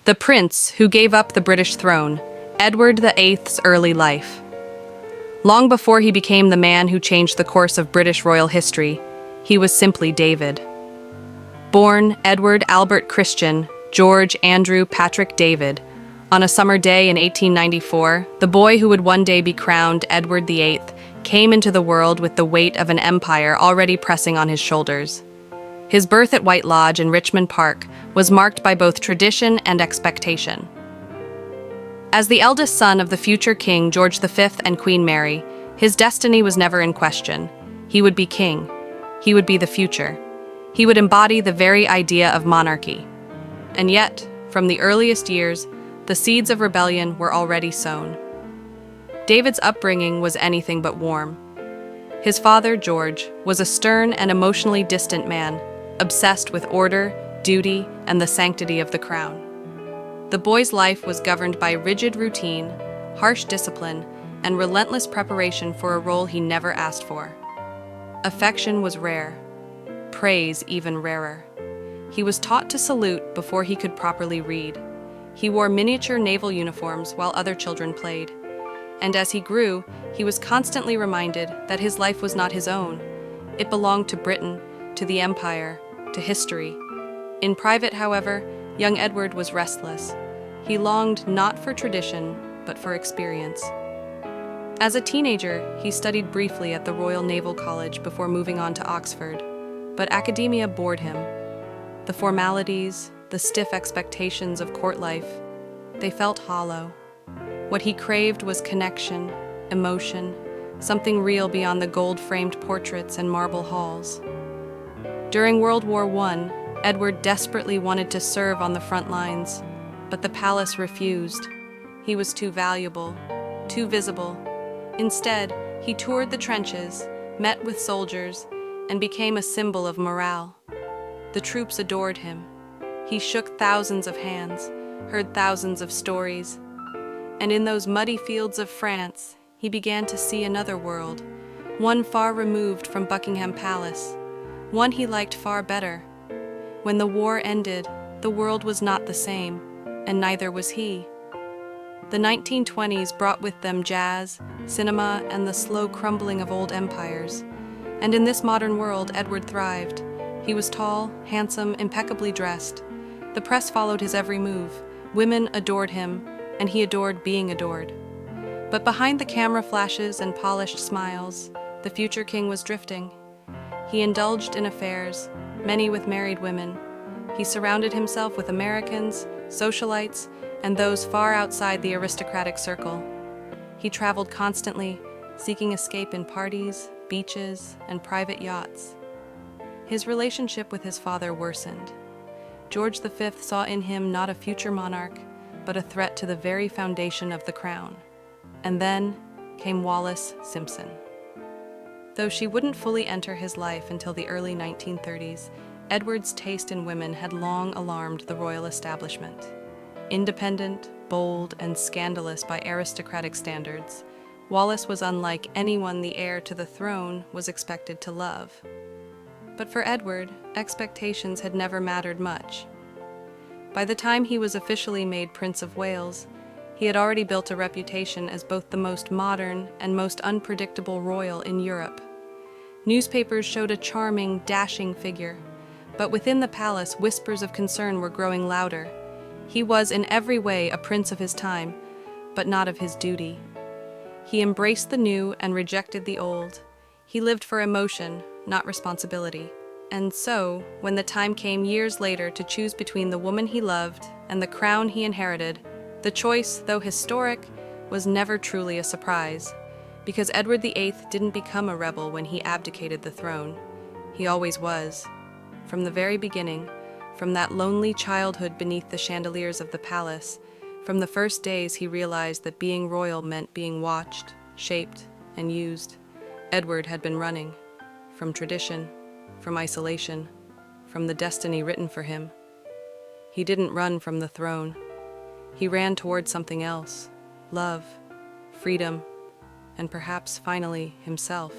The prince who gave up the British throne, Edward VIII's early life. Long before he became the man who changed the course of British royal history, he was simply David. Born Edward Albert Christian George Andrew Patrick David, on a summer day in 1894, the boy who would one day be crowned Edward VIII came into the world with the weight of an empire already pressing on his shoulders. His birth at White Lodge in Richmond Park was marked by both tradition and expectation. As the eldest son of the future King George V and Queen Mary, his destiny was never in question. He would be king. He would be the future. He would embody the very idea of monarchy. And yet, from the earliest years, the seeds of rebellion were already sown. David's upbringing was anything but warm. His father, George, was a stern and emotionally distant man, obsessed with order, duty, and the sanctity of the crown. The boy's life was governed by rigid routine, harsh discipline, and relentless preparation for a role he never asked for. Affection was rare, praise even rarer. He was taught to salute before he could properly read. He wore miniature naval uniforms while other children played. And as he grew, he was constantly reminded that his life was not his own. It belonged to Britain, to the Empire, to history. In private, however, young Edward was restless. He longed not for tradition, but for experience. As a teenager, he studied briefly at the Royal Naval College before moving on to Oxford. But academia bored him. The formalities, the stiff expectations of court life, they felt hollow. What he craved was connection, emotion, something real beyond the gold-framed portraits and marble halls. During World War I, Edward desperately wanted to serve on the front lines, but the palace refused. He was too valuable, too visible. Instead, he toured the trenches, met with soldiers, and became a symbol of morale. The troops adored him. He shook thousands of hands, heard thousands of stories. And in those muddy fields of France, he began to see another world, one far removed from Buckingham Palace, one he liked far better. When the war ended, the world was not the same, and neither was he. The 1920s brought with them jazz, cinema, and the slow crumbling of old empires. And in this modern world, Edward thrived. He was tall, handsome, impeccably dressed. The press followed his every move. Women adored him, and he adored being adored. But behind the camera flashes and polished smiles, the future king was drifting. He indulged in affairs, many with married women. He surrounded himself with Americans, socialites, and those far outside the aristocratic circle. He traveled constantly, seeking escape in parties, beaches, and private yachts. His relationship with his father worsened. George V saw in him not a future monarch, but a threat to the very foundation of the crown. And then came Wallis Simpson. Though she wouldn't fully enter his life until the early 1930s, Edward's taste in women had long alarmed the royal establishment. Independent, bold, and scandalous by aristocratic standards, Wallis was unlike anyone the heir to the throne was expected to love. But for Edward, expectations had never mattered much. By the time he was officially made Prince of Wales, he had already built a reputation as both the most modern and most unpredictable royal in Europe. Newspapers showed a charming, dashing figure, but within the palace, whispers of concern were growing louder. He was in every way a prince of his time, but not of his duty. He embraced the new and rejected the old. He lived for emotion, not responsibility. And so, when the time came years later to choose between the woman he loved and the crown he inherited, the choice, though historic, was never truly a surprise, because Edward VIII didn't become a rebel when he abdicated the throne. He always was. From the very beginning, from that lonely childhood beneath the chandeliers of the palace, from the first days he realized that being royal meant being watched, shaped, and used. Edward had been running, from tradition, from isolation, from the destiny written for him. He didn't run from the throne. He ran toward something else, love, freedom, and perhaps finally himself.